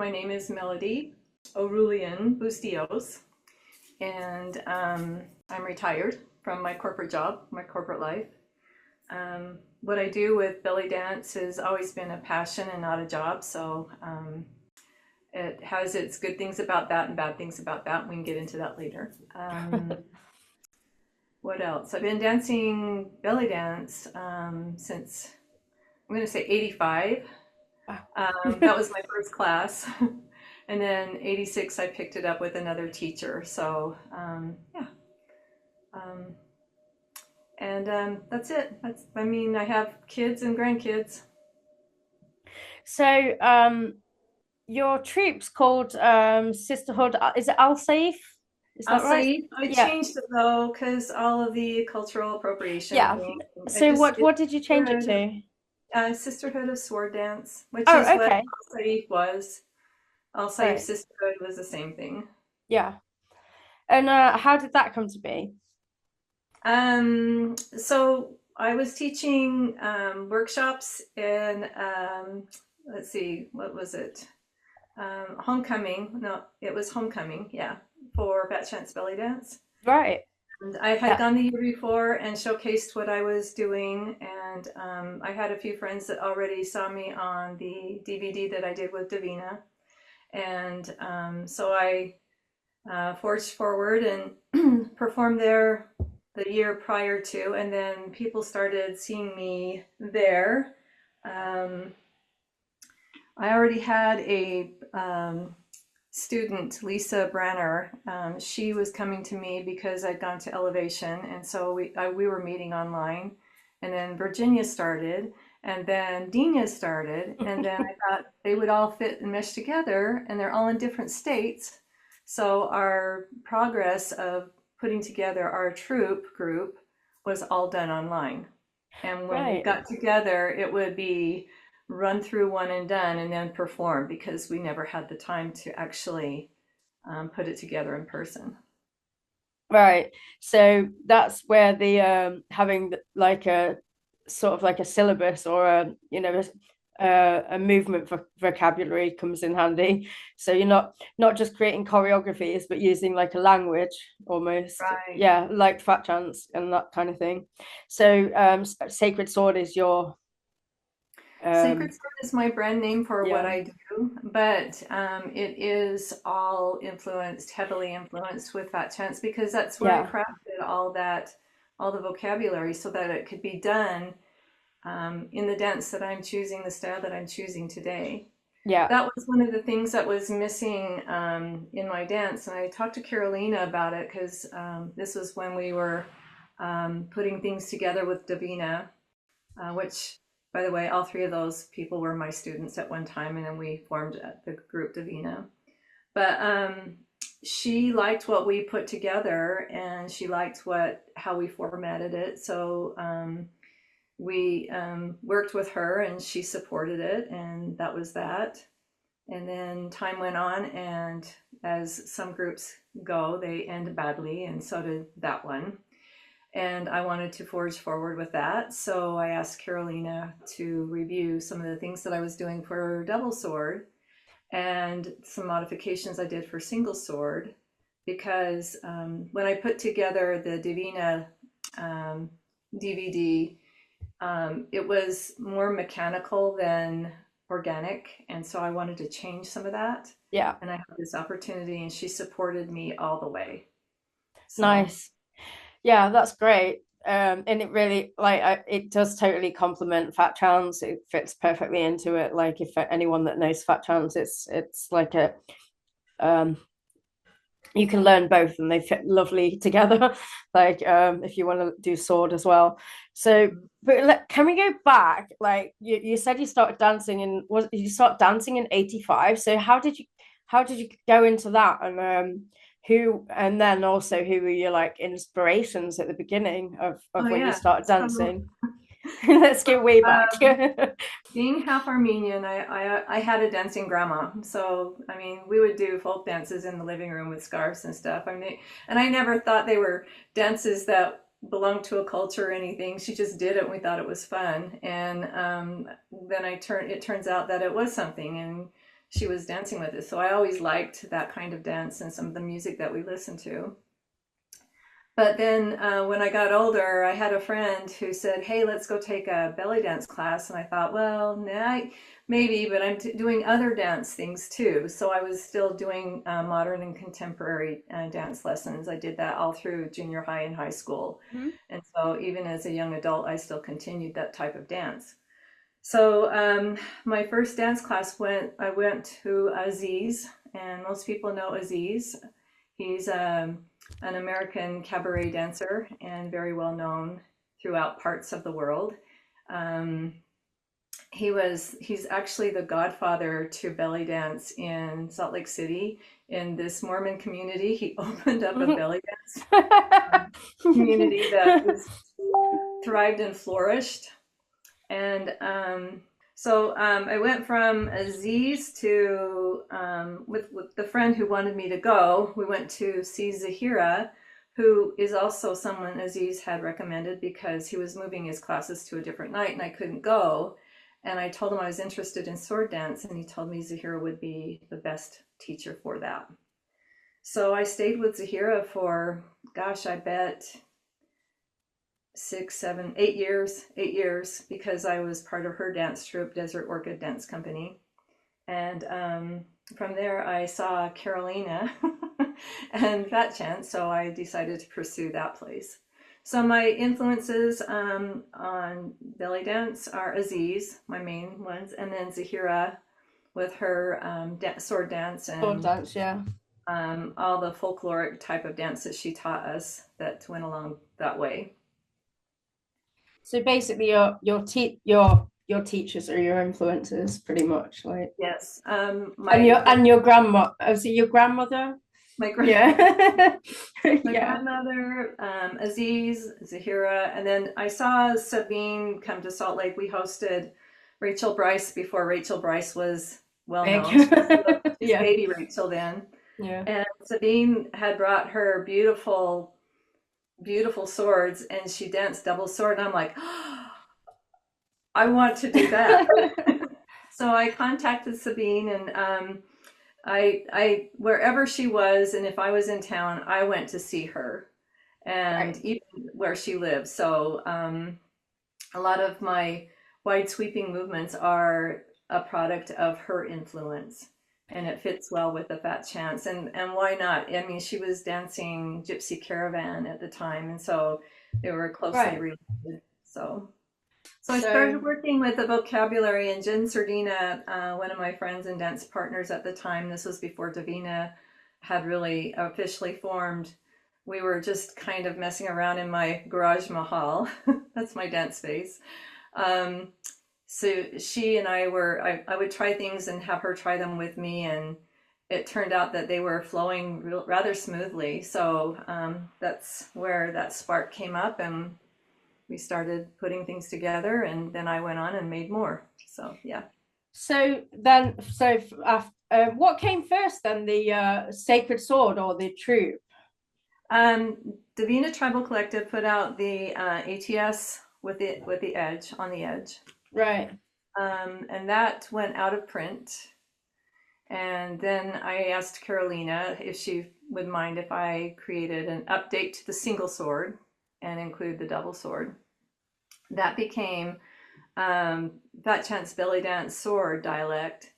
my name is Melody Orullian Bustillos, and I'm retired from my corporate job, my corporate life. What I do with belly dance has always been a passion and not a job, so it has its good things about that and bad things about that. We can get into that later. What else? I've been dancing belly dance since I'm going to say 85. That was my first class. And then 86, I picked it up with another teacher. So, yeah. That's it. I have kids and grandkids. So, your troop's called Sisterhood. Is it AZIS? Is I'll that right? say I Yeah, changed it though, because all of the cultural appropriation yeah. thing. So It's what did you change it Sisterhood, to? Sisterhood of Sword Dance, which is Oh, what okay. Al Saif was. Al Saif Right. Sisterhood was the same thing. Yeah. And how did that come to be? So I was teaching workshops in, let's see, what was it? Homecoming. No, it was homecoming, yeah, for Fat Chance Belly Dance. Right. And I had Yeah. gone the year before and showcased what I was doing. And I had a few friends that already saw me on the DVD that I did with Davina. And so I forged forward and performed there the year prior to, and then people started seeing me there. Um, I already had a student, Lisa Branner. She was coming to me because I'd gone to Elevation, and so we were meeting online. And then Virginia started, and then Dina started, and then I thought they would all fit and mesh together, and they're all in different states. So our progress of putting together our troop group was all done online. And when we Right. got together, it would be run through one and done and then perform because we never had the time to actually put it together in person. Right. So that's where the having like a sort of like a syllabus or a movement vocabulary comes in handy. So you're not just creating choreographies, but using like a language almost. Right. Yeah, like fat chance and that kind of thing. So Sacred Sword is your Sacred um Sword is my brand name for what yeah, I do, but it is all influenced, heavily influenced with Fat Chance because that's where I yeah, crafted all that, all the vocabulary so that it could be done in the dance that I'm choosing, the style that I'm choosing today. yeah. That was one of the things that was missing in my dance. And I talked to Carolena about it because this was when we were putting things together with Davina, which, by the way, all three of those people were my students at one time. And then we formed the group Davina. But she liked what we put together and she liked how we formatted it. So we worked with her and she supported it. And that was that. And then time went on, and as some groups go, they end badly, and so did that one. And I wanted to forge forward with that. So I asked Carolina to review some of the things that I was doing for double sword and some modifications I did for single sword. Because when I put together the Divina DVD, it was more mechanical than organic. And so I wanted to change some of that. Yeah. And I had this opportunity, and she supported me all the way. So, Nice. Yeah, that's great. And it really it does totally complement Fat Chance. It fits perfectly into it. Like if anyone that knows Fat Chance, it's like a um you can learn both and they fit lovely together. Like if you want to do sword as well. So but can we go back? Like you said you started dancing in was you start dancing in 85. So how did you go into that and who and then also who were your like inspirations at the beginning oh of when you yeah. started So, dancing? Let's so go way back. um, being half Armenian, I had a dancing grandma. So, I mean, we would do folk dances in the living room with scarves and stuff. I mean, and I never thought they were dances that belonged to a culture or anything. She just did it and we thought it was fun. And then it turns out that it was something. And she was dancing with us. So I always liked that kind of dance and some of the music that we listened to. But then when I got older, I had a friend who said, "Hey, let's go take a belly dance class." And I thought, well, nah, maybe, but I'm doing other dance things too. So I was still doing modern and contemporary dance lessons. I did that all through junior high and high school. Mm-hmm. And so even as a young adult, I still continued that type of dance. So my first dance class I went to AZIZ, and most people know AZIZ. He's an American cabaret dancer and very well known throughout parts of the world. He's actually the godfather to belly dance in Salt Lake City. In this Mormon community, he opened up a belly dance community that was thrived and flourished. And so I went from Aziz to, with the friend who wanted me to go, we went to see Zahira, who is also someone Aziz had recommended because he was moving his classes to a different night and I couldn't go. And I told him I was interested in sword dance, and he told me Zahira would be the best teacher for that. So I stayed with Zahira for, gosh, I bet 6, 7, 8 years, because I was part of her dance troupe, Desert Orchid Dance Company. And from there I saw Carolena and Fat Chance, so I decided to pursue that place. So my influences on belly dance are Aziz, my main ones, and then Zahira with her sword dance and sword dance, yeah. All the folkloric type of dance that she taught us that went along that way. So basically, your teachers are your influences, pretty much, like. Yes. And your grandma. Oh, so your grandmother. My grandmother. Yeah. My grandmother, Aziz, Zahira, and then I saw Sabine come to Salt Lake. We hosted Rachel Brice before Rachel Brice was well known. She's yeah. baby Rachel then. Yeah. And Sabine had brought her beautiful swords, and she danced double sword, and I'm like, oh, I want to do that. So I contacted Sabine, and I wherever she was, and if I was in town, I went to see her, and right. Even where she lives. So a lot of my wide sweeping movements are a product of her influence. And it fits well with the Fat Chance, and why not? I mean, she was dancing Gypsy Caravan at the time, and so they were closely related. So I started working with the vocabulary, and Jen Sardina, one of my friends and dance partners at the time, this was before Davina had really officially formed. We were just kind of messing around in my garage mahal. That's my dance space. So she and I would try things and have her try them with me, and it turned out that they were flowing rather smoothly. So that's where that spark came up, and we started putting things together, and then I went on and made more. So yeah. So what came first then, the Sacred Sword or the troupe? Davina Tribal Collective put out the ATS with the edge on the edge. Right. And that went out of print. And then I asked Carolena if she would mind if I created an update to the single sword and include the double sword. That became Fat Chance Belly Dance Sword Dialect.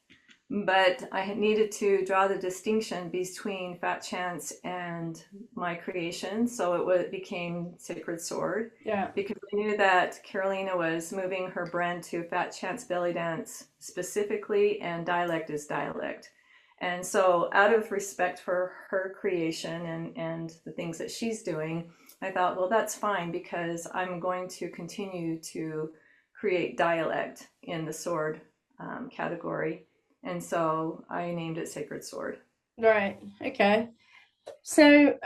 But I needed to draw the distinction between Fat Chance and my creation, so it became Sacred Sword. Yeah. Because I knew that Carolina was moving her brand to Fat Chance Belly Dance specifically, and Dialect is Dialect. And so out of respect for her creation and the things that she's doing, I thought, well, that's fine, because I'm going to continue to create Dialect in the sword category. And so I named it Sacred Sword. Right. Okay. So,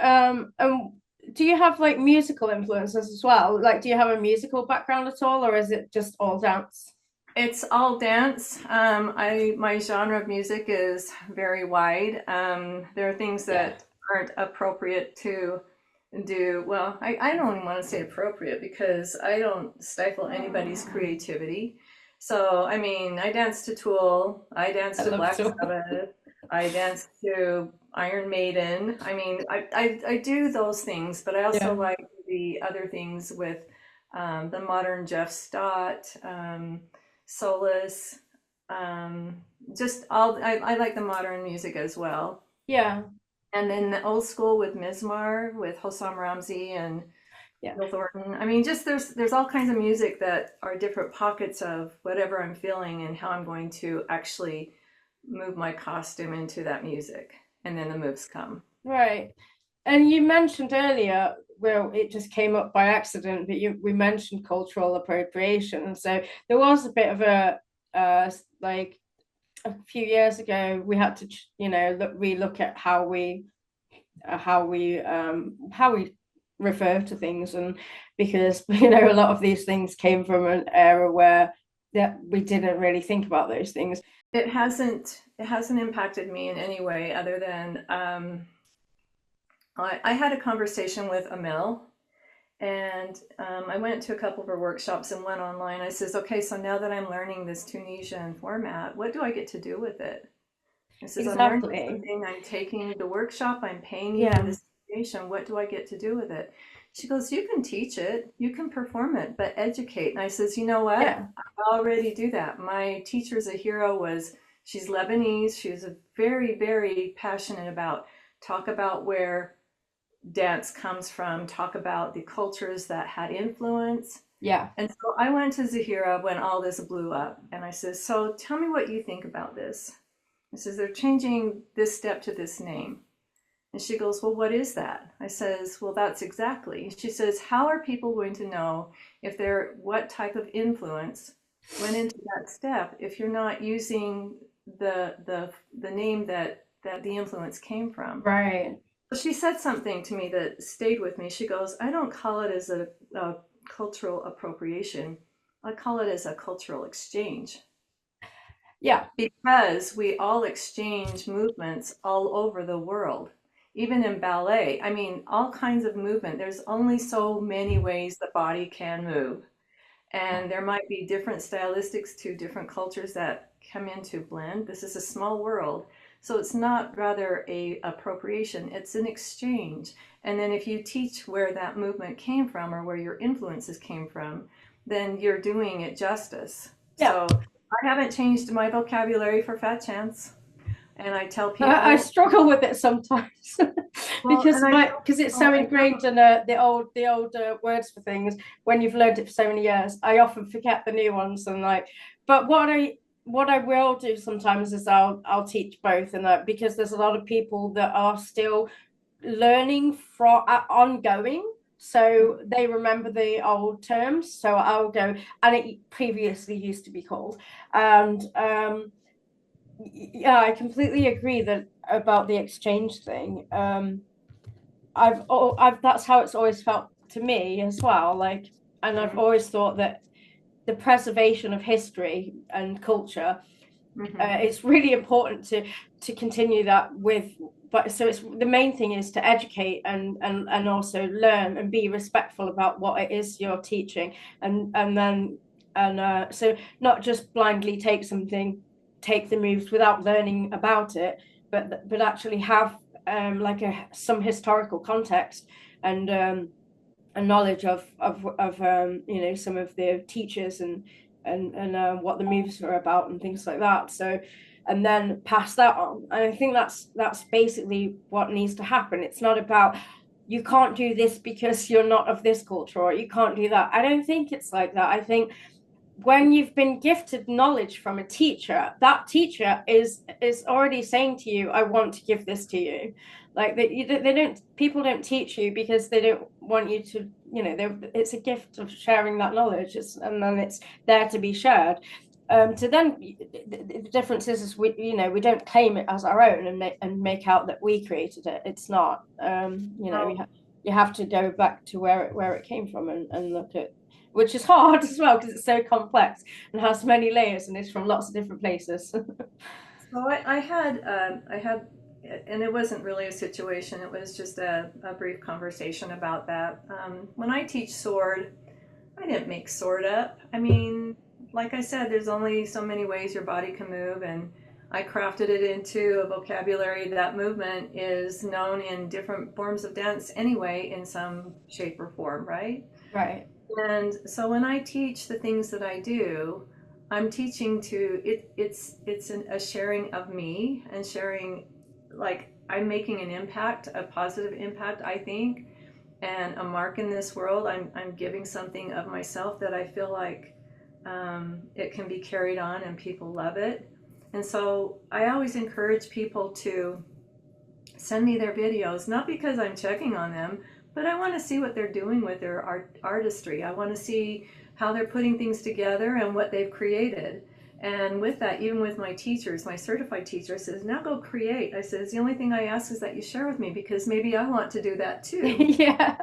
do you have like musical influences as well? Like, do you have a musical background at all, or is it just all dance? It's all dance. My genre of music is very wide. There are things that aren't appropriate to do. Well, I don't even want to say appropriate, because I don't stifle anybody's creativity. So, I mean, I danced to Tool, I I danced to love Black to. Sabbath, I danced to Iron Maiden. I mean, I do those things, but I also Yeah. like the other things with the modern Jeff Stott, Solus, just all, I like the modern music as well. Yeah. And then the old school with Mizmar, with Hossam Ramzi and Yeah. Bill Thornton. I mean, just there's all kinds of music that are different pockets of whatever I'm feeling and how I'm going to actually move my costume into that music, and then the moves come. Right. And you mentioned earlier, well, it just came up by accident, but we mentioned cultural appropriation. So there was a bit of a like a few years ago, we had to, relook at how we refer to things, and because a lot of these things came from an era where that we didn't really think about those things. It hasn't impacted me in any way other than I had a conversation with Amel. And I went to a couple of her workshops and went online. I says, okay, so now that I'm learning this Tunisian format, what do I get to do with it? I says, I'm learning Exactly. something, I'm taking the workshop, I'm paying you for Yeah. this information. What do I get to do with it? She goes, you can teach it, you can perform it, but educate. And I says, you know what? Yeah. I already do that. My teacher Zahira she's Lebanese. She was very, very passionate about talk about where dance comes from, talk about the cultures that had influence. Yeah. And so I went to Zahira when all this blew up, and I said, so tell me what you think about this. I says, they're changing this step to this name. And she goes, well, what is that? I says, well, that's exactly. She says, how are people going to know if they're what type of influence went into that step if you're not using the name that the influence came from? Right. She said something to me that stayed with me. She goes, I don't call it as a cultural appropriation. I call it as a cultural exchange Yeah. because we all exchange movements all over the world, even in ballet. I mean, all kinds of movement. There's only so many ways the body can move. And there might be different stylistics to different cultures that come into blend. This is a small world. So it's not rather a appropriation, it's an exchange. And then if you teach where that movement came from or where your influences came from, then you're doing it justice. Yeah. So I haven't changed my vocabulary for fat chance. And I tell I people, struggle with it sometimes well, because and I tell it's people, so I tell ingrained in the old words for things. When you've learned it for so many years, I often forget the new ones, and but what I will do sometimes is I'll teach both, and that because there's a lot of people that are still learning from ongoing, so they remember the old terms. So I'll go, and it previously used to be called, and yeah, I completely agree that about the exchange thing. I've that's how it's always felt to me as well. And I've always thought that the preservation of history and culture, mm-hmm. it's really important to continue that with. But so it's the main thing is to educate and also learn and be respectful about what it is you're teaching, and then so not just blindly take the moves without learning about it, but actually have some historical context and knowledge of some of the teachers and what the moves are about and things like that. So, and then pass that on. And I think that's basically what needs to happen. It's not about you can't do this because you're not of this culture, or you can't do that. I don't think it's like that. I think when you've been gifted knowledge from a teacher, that teacher is already saying to you, I want to give this to you. Like they don't, people don't teach you because they don't want you to, it's a gift of sharing that knowledge, and then it's there to be shared. So then the difference is we don't claim it as our own and make out that we created it. It's not. You have to go back to where it came from and look at, which is hard as well because it's so complex and has many layers and is from lots of different places. So I had, and it wasn't really a situation. It was just a brief conversation about that. When I teach sword, I didn't make sword up. I mean, like I said, there's only so many ways your body can move, and I crafted it into a vocabulary. That movement is known in different forms of dance anyway, in some shape or form, right? Right. And so when I teach the things that I do, I'm teaching to a sharing of me, and sharing, like, I'm making an impact, a positive impact, I think, and a mark in this world. I'm giving something of myself that I feel like it can be carried on and people love it. And so I always encourage people to send me their videos, not because I'm checking on them, but I want to see what they're doing with their artistry. I want to see how they're putting things together and what they've created. And with that, even with my teachers, my certified teacher says, now go create. I says, the only thing I ask is that you share with me, because maybe I want to do that too. Yeah.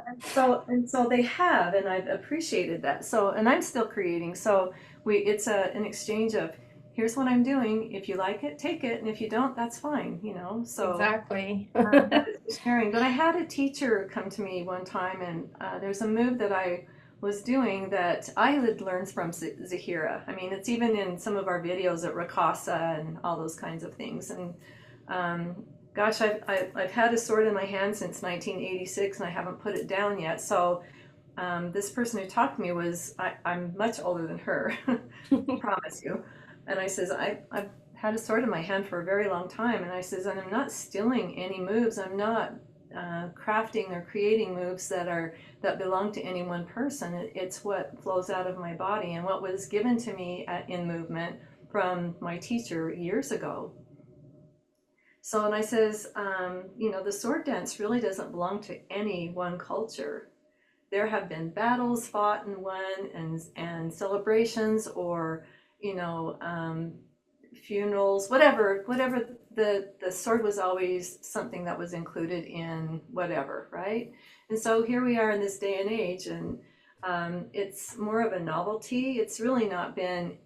And so they have, and I've appreciated that. So, and I'm still creating. So it's an exchange of, here's what I'm doing. If you like it, take it. And if you don't, that's fine, you know? So exactly. it's sharing. But I had a teacher come to me one time, and there's a move that I was doing that I had learned from Zahira. I mean, it's even in some of our videos at Rakasa and all those kinds of things. And gosh, I've had a sword in my hand since 1986, and I haven't put it down yet. So this person who taught me I'm much older than her, promise you. And I says, I've had a sword in my hand for a very long time. And I says, and I'm not stealing any moves. I'm not crafting or creating moves that belong to any one person. It's what flows out of my body and what was given to me in movement from my teacher years ago. So, and I says, the sword dance really doesn't belong to any one culture. There have been battles fought and won, and celebrations, or funerals, whatever. The sword was always something that was included in whatever, right? And so here we are in this day and age, and it's more of a novelty. It's really not been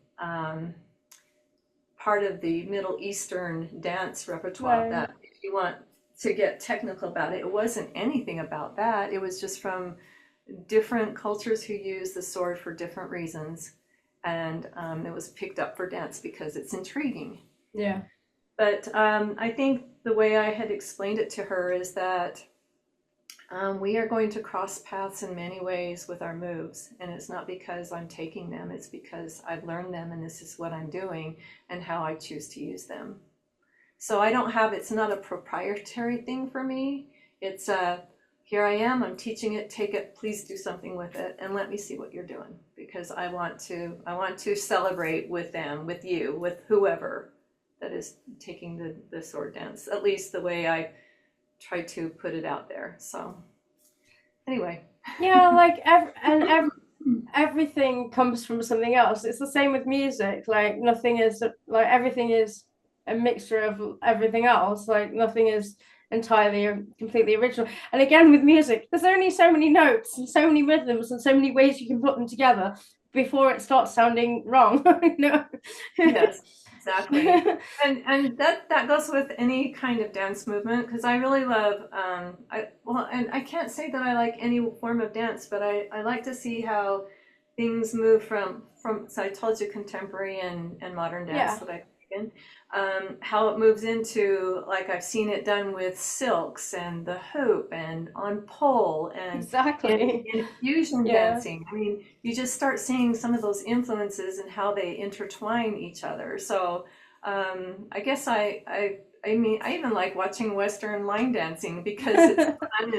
part of the Middle Eastern dance repertoire. Right. That, if you want to get technical about it, it wasn't anything about that. It was just from different cultures who use the sword for different reasons. And it was picked up for dance because it's intriguing. Yeah. But I think the way I had explained it to her is that we are going to cross paths in many ways with our moves. And it's not because I'm taking them, it's because I've learned them and this is what I'm doing and how I choose to use them. So it's not a proprietary thing for me. It's here I am, I'm teaching it, take it, please do something with it, and let me see what you're doing, because I want to celebrate with them, with you, with whoever that is taking the sword dance, at least the way I try to put it out there. So anyway. Yeah, like everything comes from something else. It's the same with music. Like nothing is, like everything is a mixture of everything else. Like nothing is entirely or completely original. And again, with music, there's only so many notes and so many rhythms and so many ways you can put them together before it starts sounding wrong. No. Yes, exactly. and that goes with any kind of dance movement, because I really love and I can't say that I like any form of dance, but I like to see how things move from so I told you contemporary and modern dance that I've taken. How it moves into, like, I've seen it done with silks and the hoop and on pole and exactly in fusion dancing. I mean, you just start seeing some of those influences and how they intertwine each other. So I guess I mean, I even like watching Western line dancing because it's fun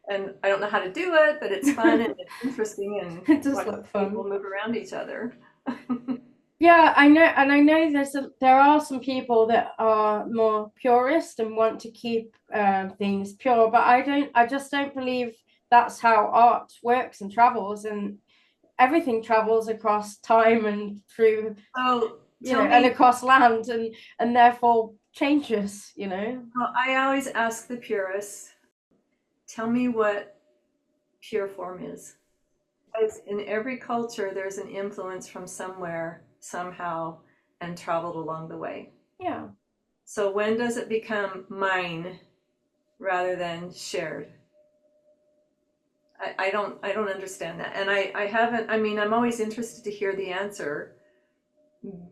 and I don't know how to do it, but it's fun and it's interesting, and it does look fun. People move around each other. Yeah, I know, and I know there are some people that are more purist and want to keep things pure, but I just don't believe that's how art works and travels, and everything travels across time and through, and across land, and therefore changes, Well, I always ask the purists, tell me what pure form is. Because in every culture, there's an influence from somewhere, somehow, and traveled along the way. Yeah. So when does it become mine rather than shared? I don't understand that. And I haven't, I mean, I'm always interested to hear the answer,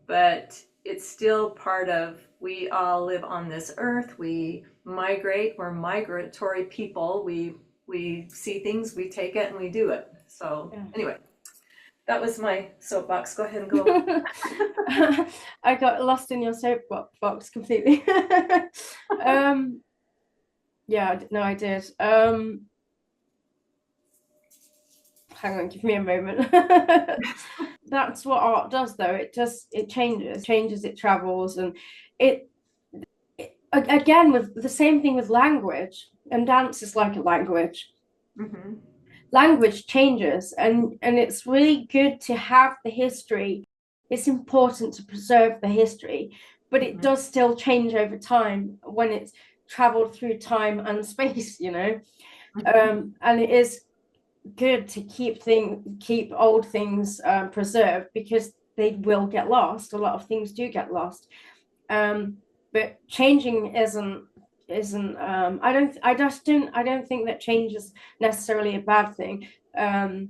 but it's still part of, we all live on this earth. We migrate. We're migratory people. We see things, we take it, and we do it. So Yeah. anyway, that was my soapbox. Go ahead and go. I got lost in your soapbox completely. Yeah, no, I did. Hang on, give me a moment. That's what art does, though. It changes, it travels, and it, again, with the same thing with language, and dance is like a language. Mm-hmm. Language changes, and it's really good to have the history. It's important to preserve the history, but it does still change over time when it's traveled through time and space, you know. And it is good to keep old things preserved, because they will get lost. A lot of things do get lost, but changing isn't I don't think that change is necessarily a bad thing. Done,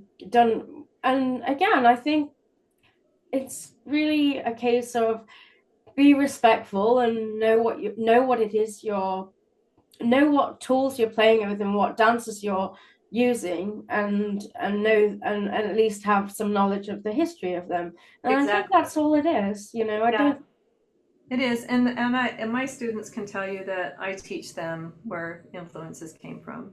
and again, I think it's really a case of be respectful and know what it is you're know what tools you're playing with and what dances you're using, and know and at least have some knowledge of the history of them. And I think Exactly. that's all it is, you know. I Yeah, don't it is. And my students can tell you that I teach them where influences came from,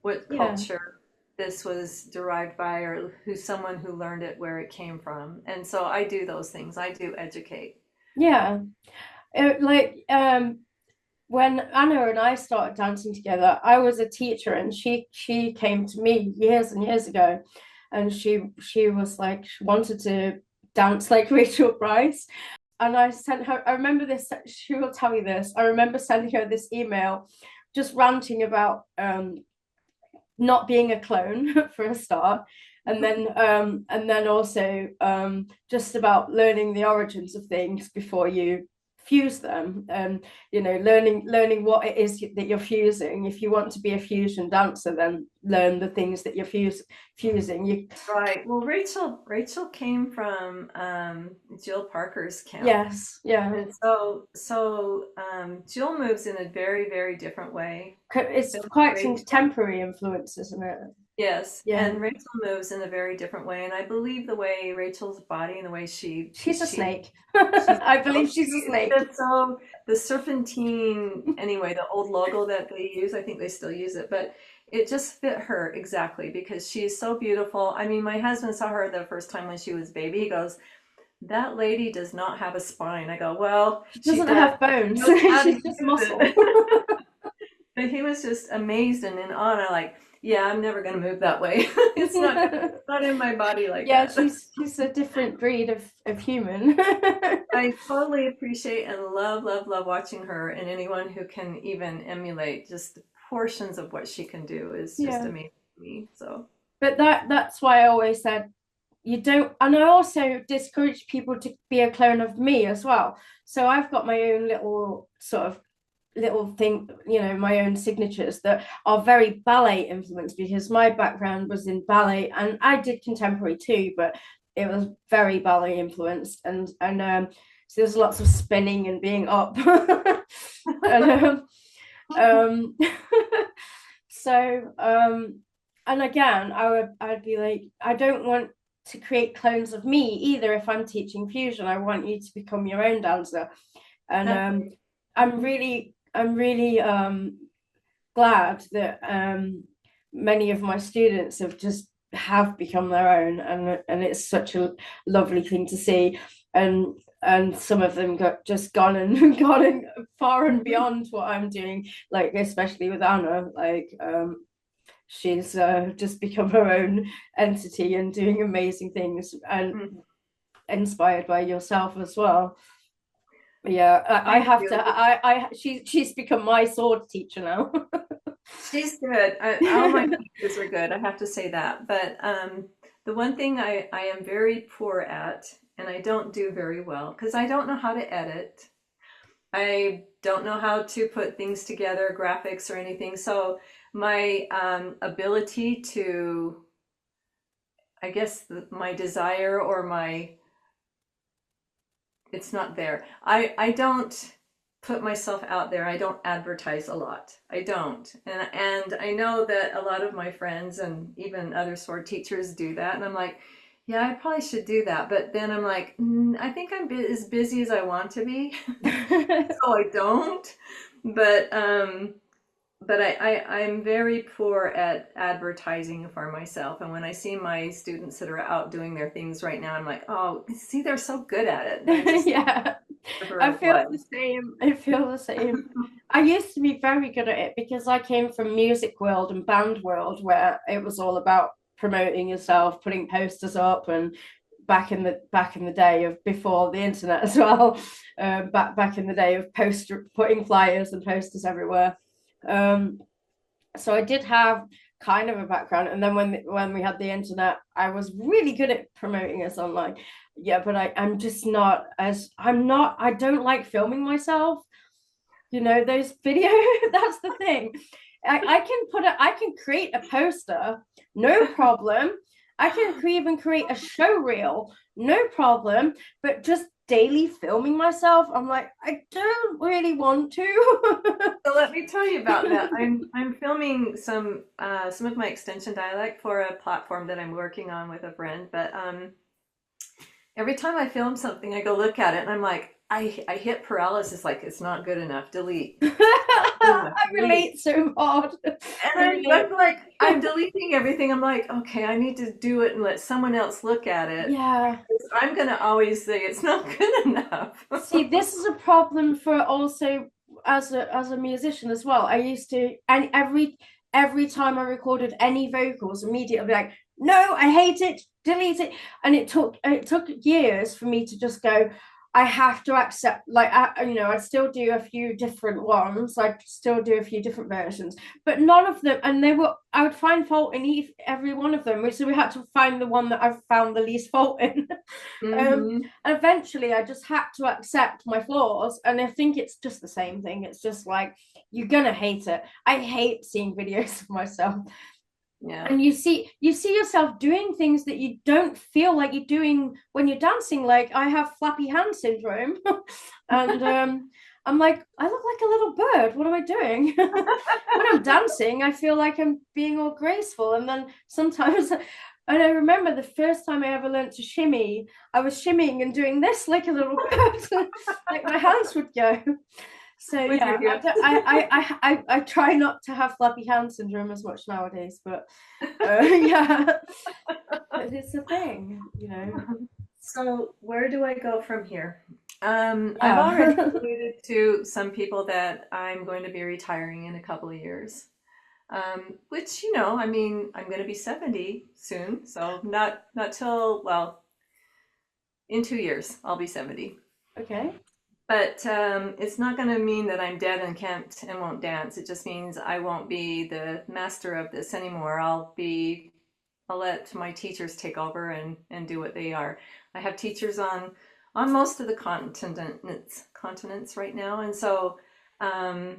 what Yeah, culture this was derived by, or who's someone who learned it, where it came from. And so I do those things. I do educate. yeah. Like when Anna and I started dancing together, I was a teacher, and she came to me years and years ago, and she was like, she wanted to dance like Rachel Brice. And I sent her, I remember this, she will tell you this, I remember sending her this email just ranting about not being a clone for a start, and then also just about learning the origins of things before you fuse them, and you know, learning what it is that you're fusing. If you want to be a fusion dancer, then learn the things that you're fusing. You Right. Well, Rachel came from Jill Parker's camp. Yes, yeah. And so Jill moves in a very, very different way It's than quite Rachel. contemporary influence, isn't it? Yes, Yeah, and Rachel moves in a very different way, and I believe the way Rachel's body and the way she's a she snake. she's I so believe she's a sweet. snake. It's so the serpentine anyway, the old logo that they use, I think they still use it, but it just fit her exactly because she's so beautiful. I mean, my husband saw her the first time when she was baby. He goes, "That lady does not have a spine." I go, "Well, She she doesn't does. have bones. She knows how to She's use just muscle. it." But he was just amazed and in awe. Like, yeah, I'm never going to move that way. It's not in my body like Yeah, that. she's a different breed of human. I totally appreciate and love watching her, and anyone who can even emulate just portions of what she can do is just Yeah. amazing to me. So, But that's why I always said you don't, and I also discourage people to be a clone of me as well. So I've got my own little sort of little thing, you know, my own signatures that are very ballet influenced, because my background was in ballet, and I did contemporary too, but it was very ballet influenced, and so there's lots of spinning and being up. And um so and again, I'd be like, I don't want to create clones of me either. If I'm teaching fusion, I want you to become your own dancer. And I'm really glad that many of my students have become their own, and it's such a lovely thing to see. And some of them gone and gone far and beyond what I'm doing, like especially with Anna, like she's just become her own entity and doing amazing things, and mhm. inspired by yourself as well. Yeah, I Thank have to. you. She's become my sword teacher now. She's good. All my teachers are good. I have to say that. But the one thing I am very poor at, and I don't do very well, because I don't know how to edit. I don't know how to put things together, graphics or anything. So my ability to, I guess, my desire or my it's not there. I don't put myself out there. I don't advertise a lot. I don't. And I know that a lot of my friends and even other sword teachers do that. And I'm like, yeah, I probably should do that. But then I'm like, I think I'm as busy as I want to be. So I don't. But I'm very poor at advertising for myself. And when I see my students that are out doing their things right now, I'm like, oh, see, they're so good at it. I just Yeah, I feel the same. I feel the same. I used to be very good at it because I came from music world and band world where it was all about promoting yourself, putting posters up, and back in the day of before the internet as well, back in the day of putting flyers and posters everywhere. Um, so I did have kind of a background, and then when we had the internet, I was really good at promoting us online. Yeah, but I'm just not as I'm not I don't like filming myself, you know, those videos. That's the thing. I can create a poster, no problem. I can even create a show reel, no problem. But just daily filming myself, I'm like, I don't really want to. So let me tell you about that. I'm filming some of my extension dialect for a platform that I'm working on with a friend. But every time I film something, I go look at it and I'm like, I hit paralysis, like it's not good enough. Delete. I relate so hard. And I'm like, I'm deleting everything. I'm like, okay, I need to do it and let someone else look at it. Yeah. I'm gonna always say it's not good enough. See, this is a problem for also as a musician as well. I used to, and every time I recorded any vocals, immediately I'd be like, no, I hate it, delete it. And it took years for me to just go, I have to accept, like, I'd still do a few different ones. I'd still do a few different versions, but none of them, and I would find fault in every one of them. So we had to find the one that I've found the least fault in. Mm-hmm. And eventually I just had to accept my flaws. And I think it's just the same thing. It's just like, you're going to hate it. I hate seeing videos of myself. Yeah. And you see yourself doing things that you don't feel like you're doing when you're dancing. Like I have flappy hand syndrome, and I'm like, I look like a little bird. What am I doing? When I'm dancing, I feel like I'm being all graceful, and then sometimes. And I remember the first time I ever learned to shimmy, I was shimmying and doing this like a little bird, like my hands would go. So yeah, I try not to have flappy hand syndrome as much nowadays, but yeah, it's a thing, you know. So where do I go from here? I've already Yeah. alluded to some people that I'm going to be retiring in a couple of years. Which, I mean, I'm going to be 70 soon, so not till, well, in 2 years, I'll be 70. Okay. But it's not going to mean that I'm dead and can't and won't dance. It just means I won't be the master of this anymore. I'll let my teachers take over and do what they are. I have teachers on most of the continents right now, and so I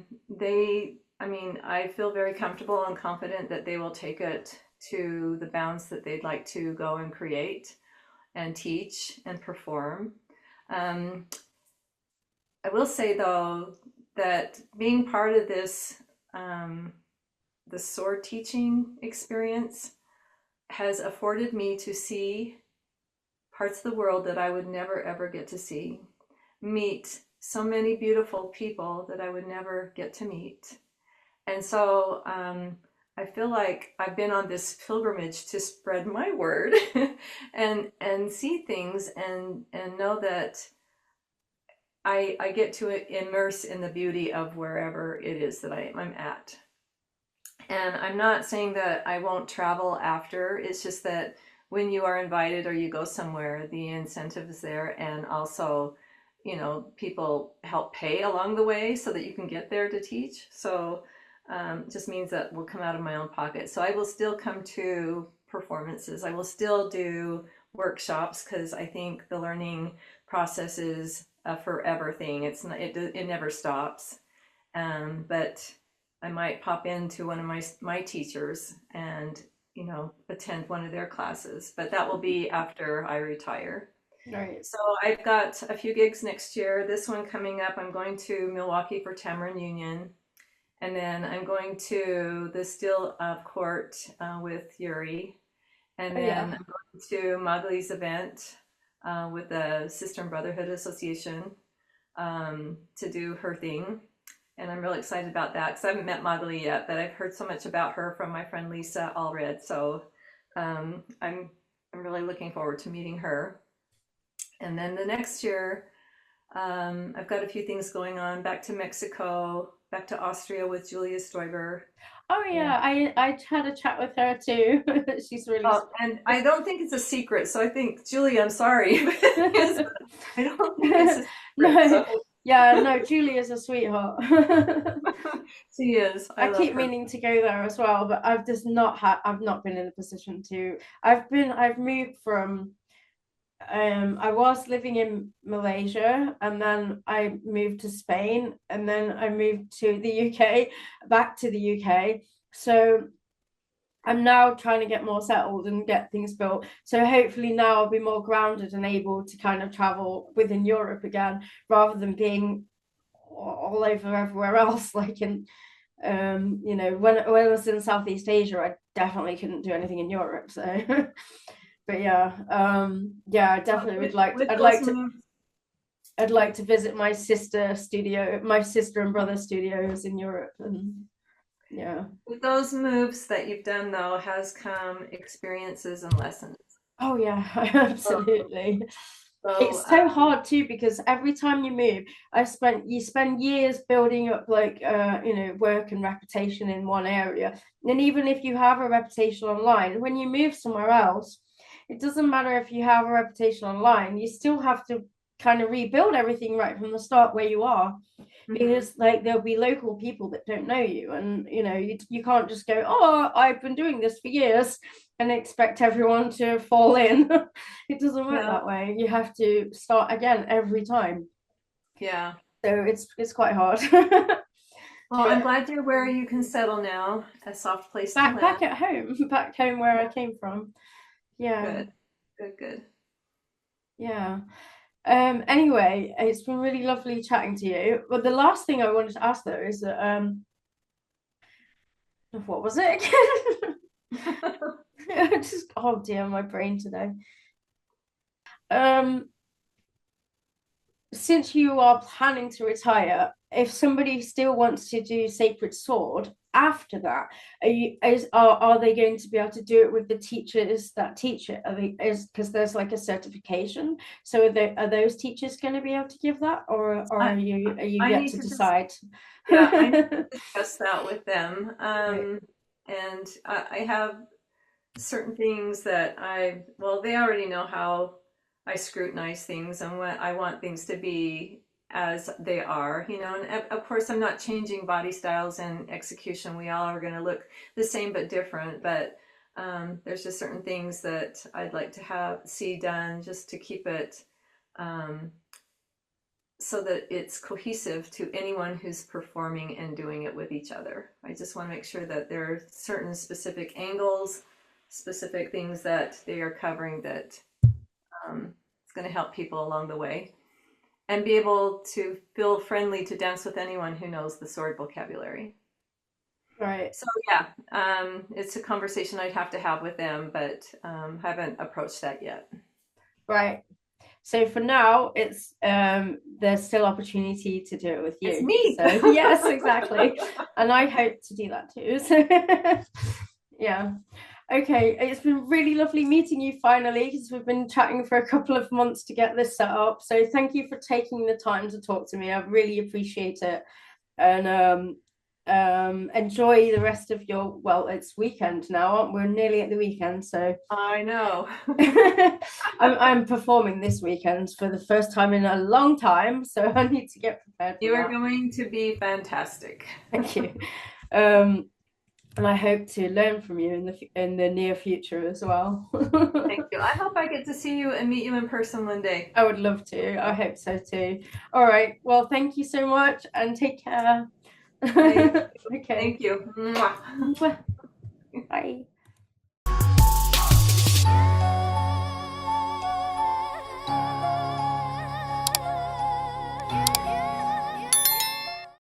mean, I feel very comfortable and confident that they will take it to the bounds that they'd like to go and create and teach and perform. Um, I will say though that being part of this, the sword teaching experience has afforded me to see parts of the world that I would never ever get to see, meet so many beautiful people that I would never get to meet. And so I feel like I've been on this pilgrimage to spread my word and see things and know that I get to immerse in the beauty of wherever it is that I'm at. And I'm not saying that I won't travel after. It's just that when you are invited or you go somewhere, the incentive is there. And also, people help pay along the way so that you can get there to teach. So it just means that will come out of my own pocket. So I will still come to performances. I will still do workshops because I think the learning process is a forever thing. It never stops. But I might pop into one of my teachers and attend one of their classes. But that will be after I retire. Right. So I've got a few gigs next year. This one coming up, I'm going to Milwaukee for Tamarind Union. And then I'm going to the Steel Court with Yuri. And Oh then yeah. I'm going to Magli's event with the Sister and Brotherhood Association to do her thing. And I'm really excited about that because I haven't met Magli yet, but I've heard so much about her from my friend Lisa Allred. So I'm really looking forward to meeting her. And then the next year, I've got a few things going on. Back to Mexico, back to Austria with Julia Stoiber. Oh And yeah, I had a chat with her too. She's really oh, and I don't think it's a secret. So I think Julia, I'm sorry, but I don't think it's a secret. no, So yeah, no, Julia's a sweetheart. she is. I I love keep her. meaning to go there as well, but I've not been in a position to. I've moved from I was living in Malaysia, and then I moved to Spain, and then I moved to the UK, back to the UK. So I'm now trying to get more settled and get things built. So hopefully now I'll be more grounded and able to kind of travel within Europe again, rather than being all over everywhere else. Like in, when I was in Southeast Asia, I definitely couldn't do anything in Europe. So, but yeah, I definitely would like to. With those moves, I'd like to visit my sister and brother studios in Europe, and yeah. with those moves that you've done, though, has come experiences and lessons. Oh yeah, So, absolutely. so It's so hard too, because every time you move, you spend years building up like work and reputation in one area. And even if you have a reputation online, when you move somewhere else, it doesn't matter if you have a reputation online, you still have to kind of rebuild everything right from the start where you are, mhm. because like there'll be local people that don't know you, and you can't just go, oh, I've been doing this for years, and expect everyone to fall in. It doesn't work Yeah, that way. You have to start again every time, yeah. so it's quite hard. Well, I'm But glad you're where you can settle now, a soft place to back land. at home, back home where I came from. Yeah, Good, good, good. yeah. Anyway, it's been really lovely chatting to you, but the last thing I wanted to ask though is that what was it again? Just, oh dear, my brain today. Um, since you are planning to retire, if somebody still wants to do Sacred Sword after that, are they going to be able to do it with the teachers that teach it? Are they, is because there's like a certification? So are those teachers going to be able to give that, or I, are you I yet need to to just, decide? yeah, I need to discuss that with them. Right. And I have certain things that well, they already know how I scrutinize things and what I want things to be as they are, and of course I'm not changing body styles and execution. We all are going to look the same but different, but there's just certain things that I'd like to see done just to keep it um, so that it's cohesive to anyone who's performing and doing it with each other. I just want to make sure that there are certain specific angles, specific things that they are covering that it's going to help people along the way and be able to feel friendly to dance with anyone who knows the sword vocabulary. Right. So yeah, it's a conversation I'd have to have with them, but haven't approached that yet. Right. So for now, it's there's still opportunity to do it with It's you. me. So yes, exactly. And I hope to do that too. So yeah. Okay, it's been really lovely meeting you finally, because we've been chatting for a couple of months to get this set up. So thank you for taking the time to talk to me. I really appreciate it. And enjoy the rest of your, well, it's weekend now, aren't we? We're nearly at the weekend, so I know. I'm performing this weekend for the first time in a long time, so I need to get prepared for You are that. going to be fantastic. Thank you. Um, and I hope to learn from you in the near future as well. Thank you. I hope I get to see you and meet you in person one day. I would love to. I hope so too. All right. Well, thank you so much and take care. Thank Okay. you. Mwah. Bye.